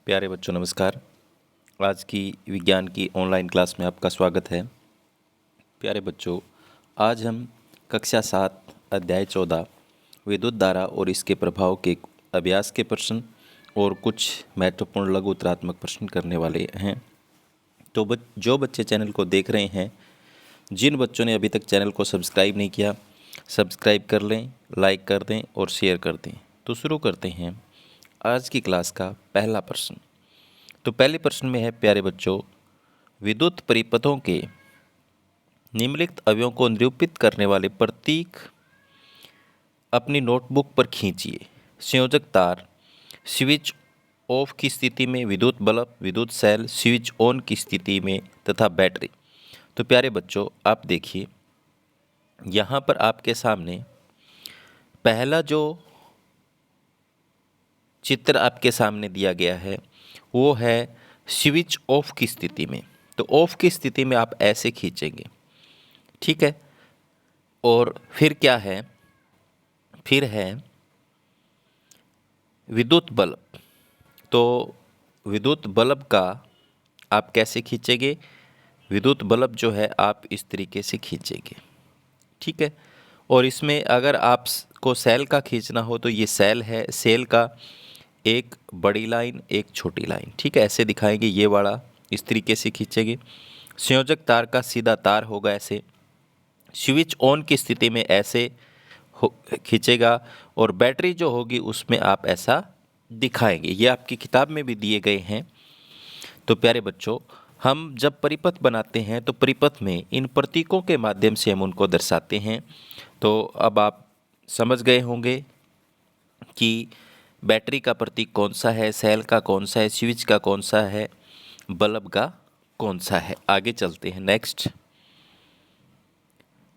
प्यारे बच्चों नमस्कार। आज की विज्ञान की ऑनलाइन क्लास में आपका स्वागत है। प्यारे बच्चों, आज हम कक्षा 7 अध्याय 14 विद्युत धारा और इसके प्रभाव के अभ्यास के प्रश्न और कुछ महत्वपूर्ण लघु उत्तरात्मक प्रश्न करने वाले हैं। तो जो बच्चे चैनल को देख रहे हैं, जिन बच्चों ने अभी तक चैनल को सब्सक्राइब नहीं किया, सब्सक्राइब कर लें, लाइक कर दें और शेयर कर दें। तो शुरू करते हैं आज की क्लास का पहला प्रश्न। तो पहले प्रश्न में है, प्यारे बच्चों, विद्युत परिपथों के निम्नलिखित अवयवों को निरूपित करने वाले प्रतीक अपनी नोटबुक पर खींचिए। संयोजक तार, स्विच ऑफ की स्थिति में विद्युत बल्ब, विद्युत सेल, स्विच ऑन की स्थिति में तथा बैटरी। तो प्यारे बच्चों, आप देखिए यहाँ पर आपके सामने पहला जो चित्र आपके सामने दिया गया है वो है स्विच ऑफ की स्थिति में। तो ऑफ की स्थिति में आप ऐसे खींचेंगे, ठीक है। और फिर क्या है, फिर है विद्युत बल्ब। तो विद्युत बल्ब का आप कैसे खींचेंगे? विद्युत बल्ब जो है आप इस तरीके से खींचेंगे, ठीक है। और इसमें अगर आपको सेल का खींचना हो तो ये सेल है, सेल का एक बड़ी लाइन एक छोटी लाइन, ठीक है, ऐसे दिखाएंगे। ये वाला इस तरीके से खींचेंगे। संयोजक तार का सीधा तार होगा ऐसे। स्विच ऑन की स्थिति में ऐसे खींचेगा और बैटरी जो होगी उसमें आप ऐसा दिखाएंगे। ये आपकी किताब में भी दिए गए हैं। तो प्यारे बच्चों, हम जब परिपथ बनाते हैं तो परिपथ में इन प्रतीकों के माध्यम से हम उनको दर्शाते हैं। तो अब आप समझ गए होंगे कि बैटरी का प्रतीक कौन सा है, सेल का कौन सा है, स्विच का कौन सा है, बल्ब का कौन सा है। आगे चलते हैं नेक्स्ट।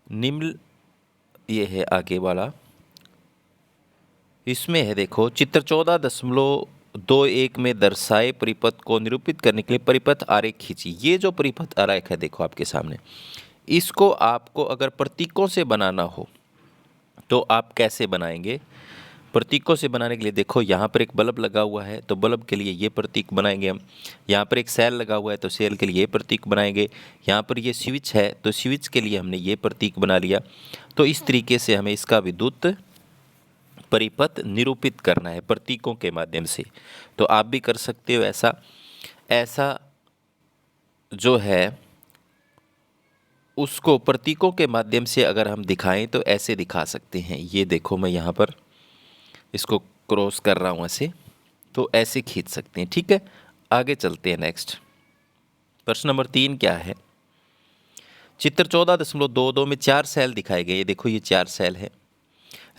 निम्न ये है आगे वाला, इसमें है देखो, चित्र 14.21 में दर्शाए परिपथ को निरूपित करने के लिए परिपथ आरेख खींची। ये जो परिपथ आरेख है देखो आपके सामने, इसको आपको अगर प्रतीकों से बनाना हो तो आप कैसे बनाएंगे? प्रतीकों से बनाने के लिए देखो, यहाँ पर एक बल्ब लगा हुआ है तो बल्ब के लिए ये प्रतीक बनाएंगे हम। यहाँ पर एक सेल लगा हुआ है तो सेल के लिए ये प्रतीक बनाएंगे। यहाँ पर ये स्विच है तो स्विच के लिए हमने ये प्रतीक बना लिया। तो इस तरीके से हमें इसका विद्युत परिपथ निरूपित करना है प्रतीकों के माध्यम से। तो आप भी कर सकते हो ऐसा। ऐसा जो है उसको प्रतीकों के माध्यम से अगर हम दिखाएं तो ऐसे दिखा सकते हैं। ये देखो, मैं यहाँ पर इसको क्रॉस कर रहा हूँ ऐसे, तो ऐसे खींच सकते हैं, ठीक है। आगे चलते हैं नेक्स्ट। प्रश्न नंबर 3 क्या है? चित्र 14.22 में 4 सेल दिखाए गए। ये देखो, ये 4 सेल है।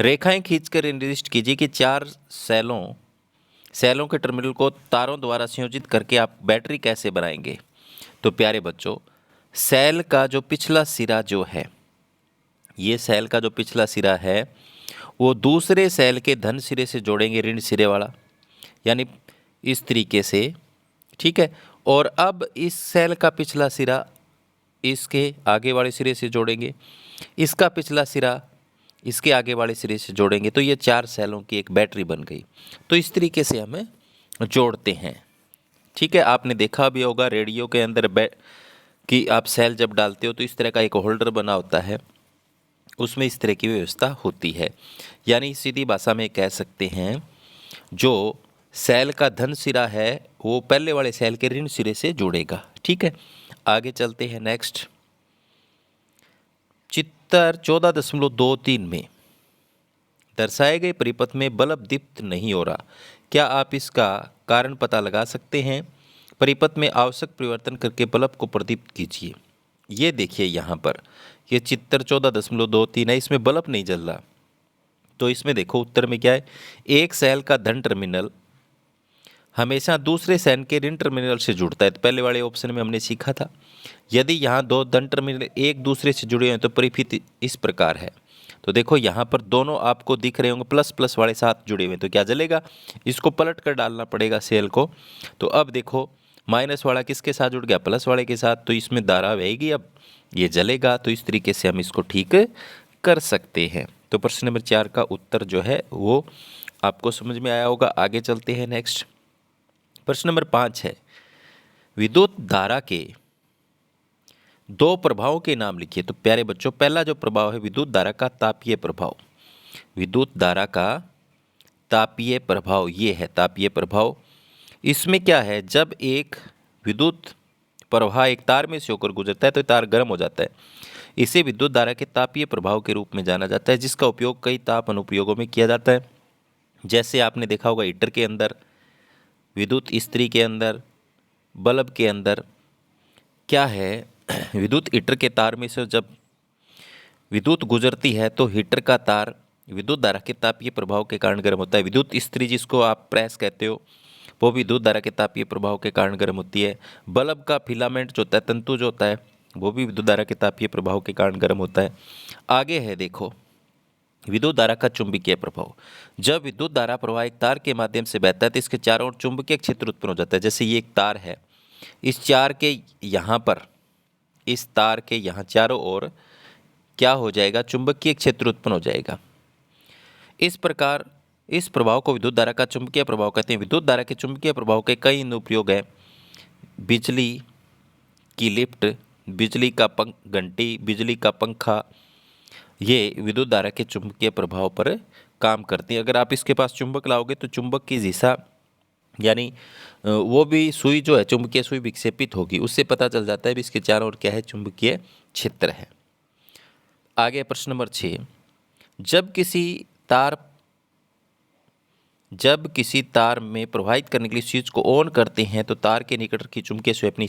रेखाएं खींचकर निर्दिष्ट कीजिए कि 4 सेलों के टर्मिनल को तारों द्वारा संयोजित करके आप बैटरी कैसे बनाएंगे। तो प्यारे बच्चों, सेल का जो पिछला सिरा जो है, ये सेल का जो पिछला सिरा है वो दूसरे सेल के धन सिरे से जोड़ेंगे, ऋण सिरे वाला, यानी इस तरीके से, ठीक है। और अब इस सेल का पिछला सिरा इसके आगे वाले सिरे से जोड़ेंगे, इसका पिछला सिरा इसके आगे वाले सिरे से जोड़ेंगे। तो ये 4 सेलों की एक बैटरी बन गई। तो इस तरीके से हमें जोड़ते हैं, ठीक है। आपने देखा भी होगा रेडियो के अंदर कि आप सेल जब डालते हो तो इस तरह का एक होल्डर बना होता है, उसमें इस तरह की व्यवस्था होती है। यानी सीधी भाषा में कह सकते हैं, जो सेल का धन सिरा है वो पहले वाले सेल के ऋण सिरे से जुड़ेगा, ठीक है। आगे चलते हैं नेक्स्ट। चित्र 14.23 में दर्शाए गए परिपथ में बल्ब दीप्त नहीं हो रहा। क्या आप इसका कारण पता लगा सकते हैं? परिपथ में आवश्यक परिवर्तन करके बल्ब को प्रदीप्त कीजिए। ये देखिए यहाँ पर, ये चित्र 14.23 है, इसमें बल्ब नहीं जल रहा। तो इसमें देखो उत्तर में क्या है, एक सेल का धन टर्मिनल हमेशा दूसरे सेल के ऋण टर्मिनल से जुड़ता है। तो पहले वाले ऑप्शन में हमने सीखा था, यदि यहाँ 2 धन टर्मिनल एक दूसरे से जुड़े हैं तो परिपथ इस प्रकार है। तो देखो यहाँ पर दोनों आपको दिख रहे होंगे, प्लस प्लस वाले साथ जुड़े हुए, तो क्या जलेगा? इसको पलट कर डालना पड़ेगा सेल को। तो अब देखो माइनस वाला किसके साथ जुड़ गया? प्लस वाले के साथ। तो इसमें धारा बहेगी, अब ये जलेगा। तो इस तरीके से हम इसको ठीक कर सकते हैं। तो प्रश्न नंबर 4 का उत्तर जो है वो आपको समझ में आया होगा। आगे चलते हैं नेक्स्ट। प्रश्न नंबर 5 है, विद्युत धारा के दो प्रभावों के नाम लिखिए। तो प्यारे बच्चों, पहला जो प्रभाव है विद्युत धारा का तापीय प्रभाव। विद्युत धारा का तापीय प्रभाव, ये है तापीय प्रभाव। इसमें क्या है, जब एक विद्युत प्रवाह एक तार में से होकर गुजरता है तो तार गर्म हो जाता है। इसे विद्युत धारा के तापीय प्रभाव के रूप में जाना जाता है, जिसका उपयोग कई ताप अनुप्रयोगों में किया जाता है। जैसे आपने देखा होगा हीटर के अंदर, विद्युत इस्त्री के अंदर, बल्ब के अंदर। क्या है, विद्युत हीटर के तार में से जब विद्युत गुजरती है तो हीटर का तार विद्युत धारा के तापीय प्रभाव के कारण गर्म होता है। विद्युत इस्त्री जिसको आप प्रेस कहते हो, वो भी विद्युत धारा के तापीय प्रभाव के कारण गर्म होती है। बल्ब का फिलामेंट जो होता है, तंतु जो होता है, वो भी विद्युत धारा के तापीय प्रभाव के कारण गर्म होता है। आगे है देखो, विद्युत धारा का चुंबकीय प्रभाव। जब विद्युत धारा प्रवाह एक तार के माध्यम से बहता है तो इसके चारों ओर चुंबकीय क्षेत्र उत्पन्न हो जाता है। जैसे ये एक तार है, इस तार के यहाँ पर, इस तार के यहाँ चारों ओर क्या हो जाएगा, चुंबकीय क्षेत्र उत्पन्न हो जाएगा। इस प्रकार इस प्रभाव को विद्युत धारा का चुंबकीय प्रभाव कहते हैं। विद्युत धारा के चुंबकीय प्रभाव के कई अनुप्रयोग हैं। बिजली की लिफ्ट, बिजली का घंटी, बिजली का पंखा, ये विद्युत धारा के चुंबकीय प्रभाव पर काम करती हैं। अगर आप इसके पास चुंबक लाओगे तो चुंबक की दिशा यानी वो भी सुई जो है, चुंबकीय सुई विक्षेपित होगी। उससे पता चल जाता है भी इसके चारों ओर क्या है, चुंबकीय क्षेत्र है। आगे प्रश्न नंबर 6, जब किसी तार में प्रवाहित करने के लिए स्विच को ऑन करते हैं तो तार के निकट की चुंबकीय सुई अपनी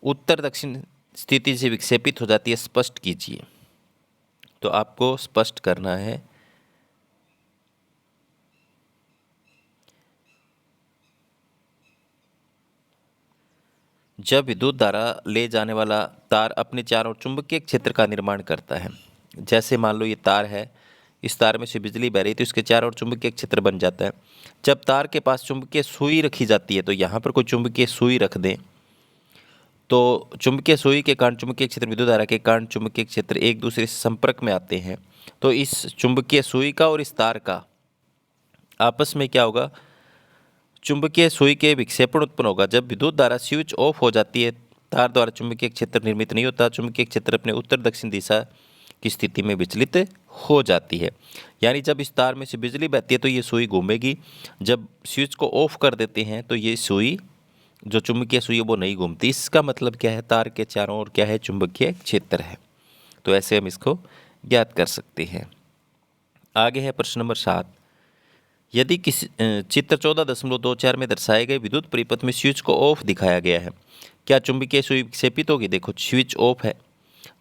उत्तर दक्षिण स्थिति से विक्षेपित हो जाती है। स्पष्ट कीजिए। तो आपको स्पष्ट करना है। जब विद्युत धारा ले जाने वाला तार अपने चारों ओर चुंबकीय क्षेत्र का निर्माण करता है, जैसे मान लो ये तार है, इस तार में से बिजली बह रही तो इसके चारों ओर चुंबकीय क्षेत्र बन जाता है। जब तार के पास चुंबकीय सुई रखी जाती है, तो यहाँ पर कोई चुंबकीय सुई रख दें तो चुंबकीय सुई के कारण चुंबकीय क्षेत्र, विद्युत धारा के कारण चुंबकीय क्षेत्र एक दूसरे से संपर्क में आते हैं। तो इस चुंबकीय सुई का और इस तार का आपस में क्या होगा, चुंबकीय सुई के विक्षेपण उत्पन्न होगा। जब विद्युत धारा स्विच ऑफ हो जाती है, तार द्वारा चुंबकीय क्षेत्र निर्मित नहीं होता। चुंबकीय क्षेत्र अपने उत्तर दक्षिण दिशा की स्थिति में विचलित हो जाती है। यानी जब इस तार में से बिजली बहती है तो ये सुई घूमेगी। जब स्विच को ऑफ कर देते हैं तो ये सुई, जो चुंबकीय सुई है, वो नहीं घूमती। इसका मतलब क्या है, तार के चारों ओर क्या है, चुंबकीय क्षेत्र है। तो ऐसे हम इसको ज्ञात कर सकते हैं। आगे है प्रश्न नंबर 7, यदि किसी चित्र 14.24 में दर्शाए गए विद्युत परिपथ में स्विच को ऑफ दिखाया गया है, क्या चुंबकीय सुई विक्षेपित होगी? देखो स्विच ऑफ है।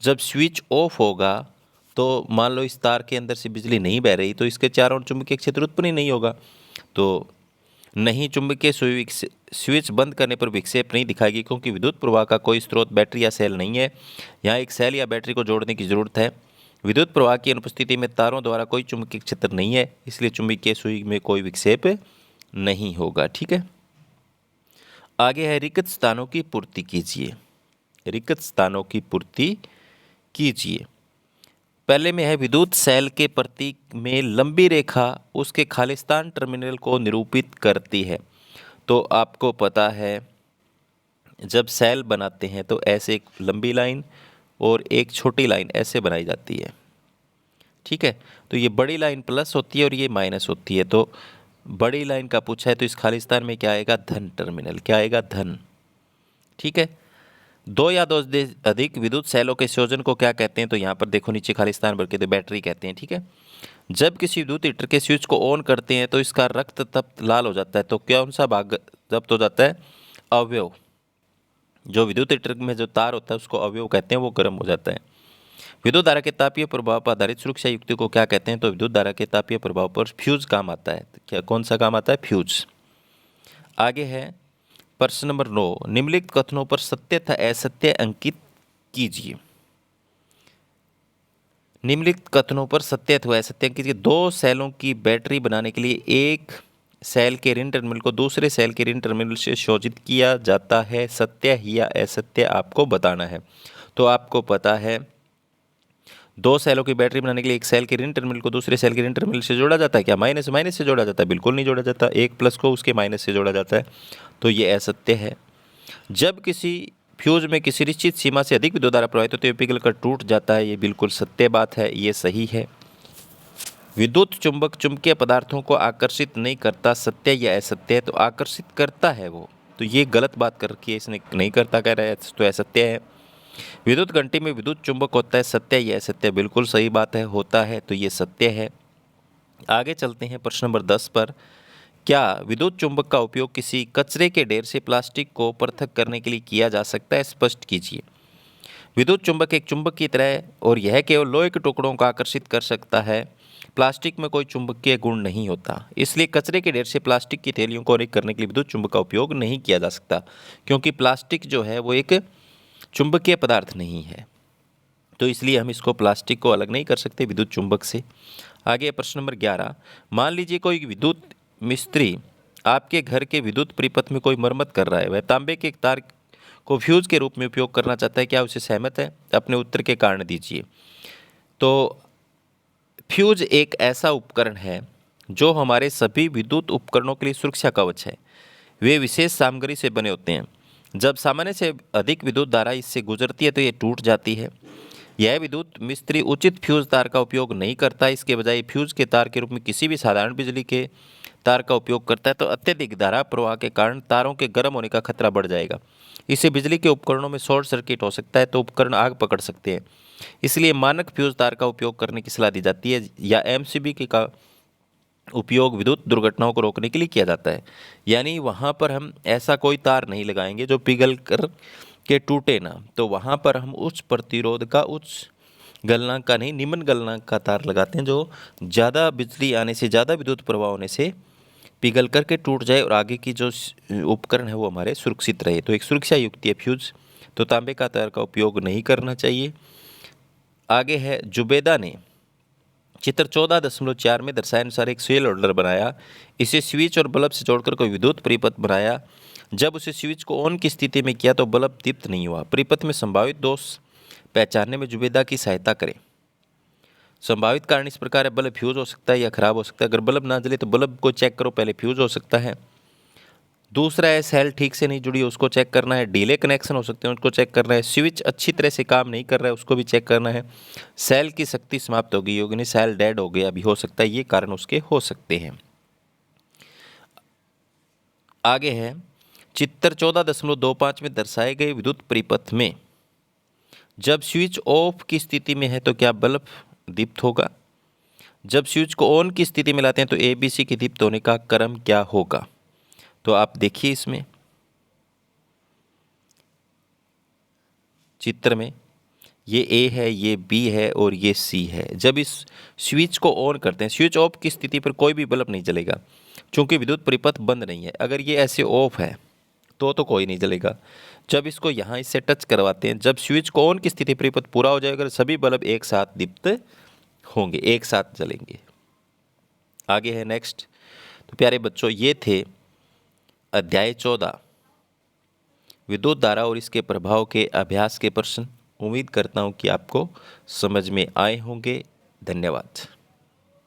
जब स्विच ऑफ होगा तो मान लो इस तार के अंदर से बिजली नहीं बह रही, तो इसके चारों ओर चुंबकीय क्षेत्र उत्पन्न ही नहीं होगा। तो नहीं, चुंबकीय सुई स्विच बंद करने पर विक्षेप नहीं दिखाएगी, क्योंकि विद्युत प्रवाह का कोई स्रोत, बैटरी या सेल नहीं है। यहाँ एक सेल या बैटरी को जोड़ने की जरूरत है। विद्युत प्रवाह की अनुपस्थिति में तारों द्वारा कोई चुंबकीय क्षेत्र नहीं है, इसलिए चुंबकीय सुई में कोई विक्षेप नहीं होगा। ठीक है। आगे है रिक्त स्थानों की पूर्ति कीजिए। रिक्त स्थानों की पूर्ति कीजिए। पहले में है विद्युत सेल के प्रतीक में लंबी रेखा उसके खालिस्तान टर्मिनल को निरूपित करती है। तो आपको पता है जब सेल बनाते हैं तो ऐसे एक लंबी लाइन और एक छोटी लाइन ऐसे बनाई जाती है। ठीक है। तो ये बड़ी लाइन प्लस होती है और ये माइनस होती है। तो बड़ी लाइन का पूछा है तो इस खालिस्तान में क्या आएगा, धन टर्मिनल। क्या आएगा, धन। ठीक है। दो या दो से अधिक विद्युत सेलों के संयोजन को क्या कहते हैं? तो यहाँ पर देखो नीचे खालिस्तान भर के तो बैटरी कहते हैं। ठीक है। जब किसी विद्युत हीटर के स्विच को ऑन करते हैं तो इसका रक्त तप्त लाल हो जाता है। तो कौन सा भाग जब्त हो जाता है? अवयव। जो विद्युत हीटर में जो तार होता है उसको अवयव कहते हैं, वो गर्म हो जाता है। विद्युत धारा के तापीय प्रभाव पर आधारित सुरक्षा युक्ति को क्या कहते हैं? तो विद्युत धारा के तापीय प्रभाव पर फ्यूज काम आता है। क्या, कौन सा काम आता है? फ्यूज। आगे है प्रश्न नंबर 9, निम्नलिखित कथनों पर सत्य तथा असत्य अंकित कीजिए। निम्नलिखित कथनों पर सत्य अथवा असत्य अंकित कीजिए। दो सेलों की बैटरी बनाने के लिए एक सेल के ऋण टर्मिनल को दूसरे सेल के ऋण टर्मिनल से शोषित किया जाता है। सत्य या असत्य आपको बताना है। तो आपको पता है दो सेलों की बैटरी बनाने के लिए एक सेल के ऋण टर्मिनल को दूसरे सेल के ऋण टर्मिनल से जोड़ा जाता है क्या? माइनस माइनस से जोड़ा जाता है? बिल्कुल नहीं जोड़ा जाता। एक प्लस को उसके माइनस से जोड़ा जाता है, तो ये असत्य है। जब किसी फ्यूज में किसी निश्चित सीमा से अधिक विद्युत धारा प्रवाहित होती है, पिघलकर टूट जाता है, ये बिल्कुल सत्य बात है, ये सही है। विद्युत चुंबक चुंबकीय पदार्थों को आकर्षित नहीं करता, सत्य या असत्य है? तो आकर्षित करता है वो, तो ये गलत बात कर रखी है इसने, नहीं करता कह रहा है, तो असत्य है। विद्युत घंटी में विद्युत चुंबक होता है, सत्य या असत्य? बिल्कुल सही बात है, होता है, तो ये सत्य है। आगे चलते हैं प्रश्न नंबर 10 पर। क्या विद्युत चुंबक का उपयोग किसी कचरे के ढेर से प्लास्टिक को पृथक करने के लिए किया जा सकता है? स्पष्ट कीजिए। विद्युत चुंबक एक चुंबक की तरह है और यह केवल लोहे के टुकड़ों को आकर्षित कर सकता है। प्लास्टिक में कोई चुंबकीय गुण नहीं होता, इसलिए कचरे के ढेर से प्लास्टिक की थैलियों को अलग करने के लिए विद्युत चुंबक का उपयोग नहीं किया जा सकता, क्योंकि प्लास्टिक जो है वो एक चुंबकीय पदार्थ नहीं है, तो इसलिए हम इसको प्लास्टिक को अलग नहीं कर सकते विद्युत चुंबक से। आगे प्रश्न नंबर 11। मान लीजिए कोई विद्युत मिस्त्री आपके घर के विद्युत परिपथ में कोई मरम्मत कर रहा है, वह तांबे के एक तार को फ्यूज के रूप में उपयोग करना चाहता है, क्या उसे सहमत है? अपने उत्तर के कारण दीजिए। तो फ्यूज एक ऐसा उपकरण है जो हमारे सभी विद्युत उपकरणों के लिए सुरक्षा कवच है। वे विशेष सामग्री से बने होते हैं। जब सामान्य से अधिक विद्युत धारा इससे गुजरती है तो ये टूट जाती है। यह विद्युत मिस्त्री उचित फ्यूज तार का उपयोग नहीं करता, इसके बजाय फ्यूज के तार के रूप में किसी भी साधारण बिजली के तार का उपयोग करता है, तो अत्यधिक धारा प्रवाह के कारण तारों के गर्म होने का खतरा बढ़ जाएगा। इससे बिजली के उपकरणों में शॉर्ट सर्किट हो सकता है, तो उपकरण आग पकड़ सकते हैं। इसलिए मानक फ्यूज तार का उपयोग करने की सलाह दी जाती है, या एमसीबी का उपयोग विद्युत दुर्घटनाओं को रोकने के लिए किया जाता है। यानी वहाँ पर हम ऐसा कोई तार नहीं लगाएंगे जो पिघल कर के टूटे ना, तो वहाँ पर हम उच्च प्रतिरोध का, उच्च गलनांक का नहीं, निम्न गलनांक का तार लगाते हैं, जो ज़्यादा बिजली आने से, ज़्यादा विद्युत प्रवाह होने से पिघल करके टूट जाए और आगे की जो उपकरण है वो हमारे सुरक्षित रहे। तो एक सुरक्षा युक्ति है फ्यूज, तो तांबे का तार का उपयोग नहीं करना चाहिए। आगे है, जुबेदा ने चित्र 14.4 में दर्शाए अनुसार एक स्विच होल्डर बनाया। इसे स्विच और बल्ब से जोड़कर कोई विद्युत परिपथ बनाया। जब उसे स्विच को ऑन की स्थिति में किया तो बल्ब दीप्त नहीं हुआ। परिपथ में संभावित दोष पहचानने में जुबेदा की सहायता करें। संभावित कारण इस प्रकार है, बल्ब फ्यूज हो सकता है या खराब हो सकता है। अगर बल्ब ना जले तो बल्ब को चेक करो, पहले फ्यूज हो सकता है। दूसरा है, सेल ठीक से नहीं जुड़ी, उसको चेक करना है। डीले कनेक्शन हो सकते हैं, उसको चेक करना है। स्विच अच्छी तरह से काम नहीं कर रहा है, उसको भी चेक करना है। सेल की शक्ति समाप्त हो गई होगी, नहीं सेल डेड हो गया भी हो सकता है, ये कारण उसके हो सकते हैं। आगे है, चित्र 14.25 में दर्शाए गए विद्युत परिपथ में जब स्विच ऑफ की स्थिति में है तो क्या बल्ब दीप्त होगा? जब स्विच को ऑन की स्थिति में लाते हैं तो ABC के दीप्त होने का क्रम क्या होगा? तो आप देखिए इसमें चित्र में, ये A है, ये B है और ये C है। जब इस स्विच को ऑन करते हैं, स्विच ऑफ की स्थिति पर कोई भी बल्ब नहीं जलेगा, क्योंकि विद्युत परिपथ बंद नहीं है। अगर ये ऐसे ऑफ है तो कोई नहीं जलेगा। जब इसको यहाँ इससे टच करवाते हैं, जब स्विच को ऑन की स्थिति परिपथ पूरा हो जाएगा, सभी बल्ब एक साथ दीप्त होंगे, एक साथ जलेंगे। आगे है नेक्स्ट। तो प्यारे बच्चों, ये थे अध्याय 14 विद्युत धारा और इसके प्रभाव के अभ्यास के प्रश्न। उम्मीद करता हूँ कि आपको समझ में आए होंगे। धन्यवाद।